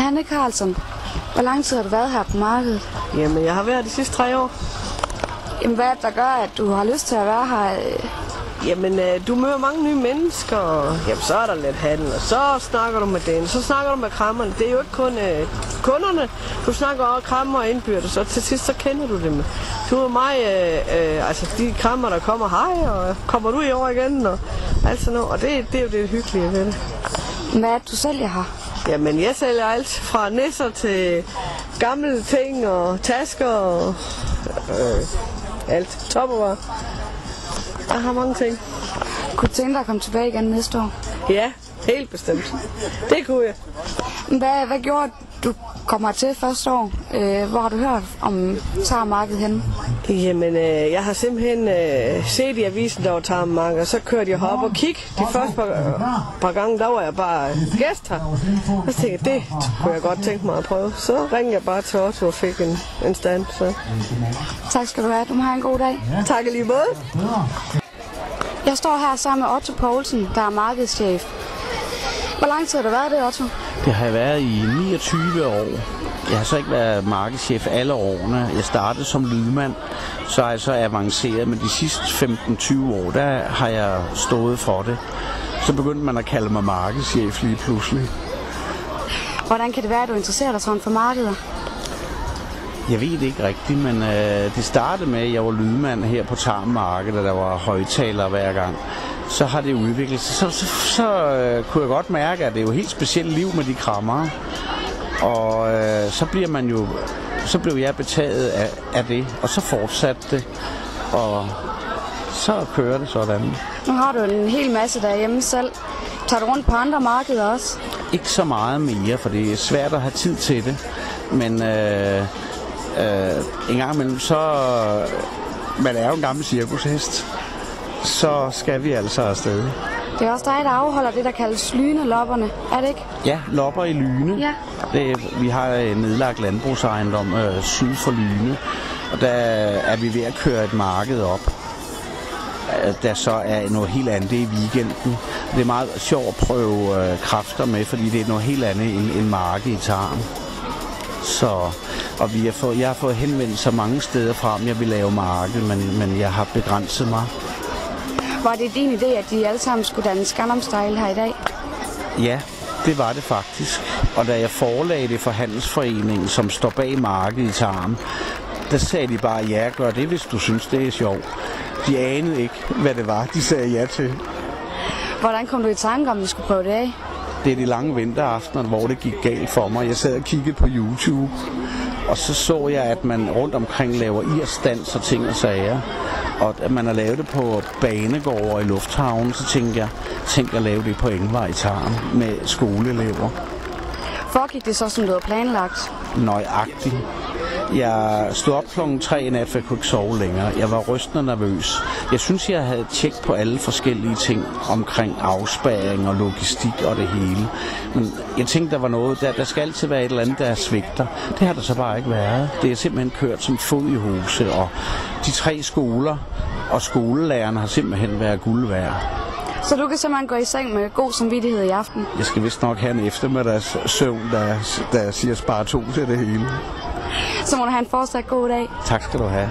Hanne Carlsen, hvor lang tid har du været her på markedet? Jamen, jeg har været de sidste 3 år. Jamen, hvad er det, der gør, at du har lyst til at være her? Jamen, du møder mange nye mennesker, og jamen, så er der lidt handel, og så snakker du med den, så snakker du med krammerne. Det er jo ikke kun kunderne, du snakker også krammer og indbyrdes, og til sidst så kender du dem. Du er mig, altså de krammer, der kommer, hej, og kommer du i år igen, og alt sådan noget. Og det er jo det hyggelige ved det. Hvad er det, du sælger her? Jamen, jeg sælger alt fra nisser til gamle ting og tasker og alt. Toppervarer. Jeg har mange ting. Kunne du tænke dig at komme tilbage igen næste år? Ja, helt bestemt. Det kunne jeg. Hvad gjorde du kommer til første år? Hvor har du hørt om Tarmmarkedet henne? Jamen, jeg har simpelthen set i avisen, der var Tarmmarkedet, og så kørte jeg op og kiggede. De første par gange, der var jeg bare gæst her. Og så tænkte jeg, det kunne jeg godt tænke mig at prøve. Så ringede jeg bare til Otto og fik en stand. Så. Tak skal du have. Du må have en god dag. Tak i lige måde. Jeg står her sammen med Otto Poulsen, der er markedschef. Hvor lang tid har du været det, Otto? Det har jeg været i 29 år. Jeg har så ikke været markedschef alle årene. Jeg startede som lydmand, så har jeg så avanceret, men de sidste 15-20 år, der har jeg stået for det. Så begyndte man at kalde mig markedschef lige pludselig. Hvordan kan det være, at du interesserer dig sådan for markeder? Jeg ved det ikke rigtigt, men det startede med, at jeg var lydmand her på Tarmmarkedet, og der var højtalere hver gang. Så har det udviklet sig. Så kunne jeg godt mærke, at det er jo et helt specielt liv med de krammer. Og så blev jeg betaget af det, og så fortsatte det. Og så kører det sådan. Nu har du en hel masse derhjemme selv. Tager du rundt på andre markeder også? Ikke så meget mere, for det er svært at have tid til det. Men en gang imellem, så man er jo en gammel cirkushest, så skal vi altså afsted. Det er også dig, der afholder det, der kaldes Lynelopperne, er det ikke? Ja, lopper i Lyne. Ja. Vi har en nedlagt landbrugsejendom syd for Lyne, og der er vi ved at køre et marked op. Der så er noget helt andet i weekenden. Det er meget sjovt at prøve kræfter med, fordi det er noget helt andet end marked i Tarm. Og jeg har fået henvendelser mange steder fra, om jeg vil lave marked, men jeg har begrænset mig. Var det din idé, at de alle sammen skulle danne Skanderborg-style her i dag? Ja, det var det faktisk. Og da jeg forelagde det for Handelsforeningen, som står bag markedet i Tarm, der sagde de bare, ja, gør det, hvis du synes, det er sjovt. De anede ikke, hvad det var, de sagde ja til. Hvordan kom du i tanke om, at vi skulle prøve det af? Det er de lange vinteraftener, hvor det gik galt for mig. Jeg sad og kiggede på YouTube, og så jeg, at man rundt omkring laver irstans og ting og sager. Og at man har lavet det på banegårde i lufthavnen, så tænkte jeg at lave det på Engvej i Tarm med skoleelever. Foregik det så, som du havde planlagt? Nøjagtigt. Jeg stod op klokken 3 i nat, for jeg kunne ikke sove længere. Jeg var rystende nervøs. Jeg synes, jeg havde tjekket på alle forskellige ting omkring afspærring og logistik og det hele. Men jeg tænkte, der var noget, der skal altid være et eller andet, der svigter. Det har der så bare ikke været. Det er simpelthen kørt som fod i huse, og de 3 skoler og skolelærerne har simpelthen været guld værd. Så du kan simpelthen gå i seng med god samvittighed i aften? Jeg skal vist nok have en eftermiddags søvn, der siger spare 2 til det hele. Så må du have en fortsat god dag. Tak skal du have.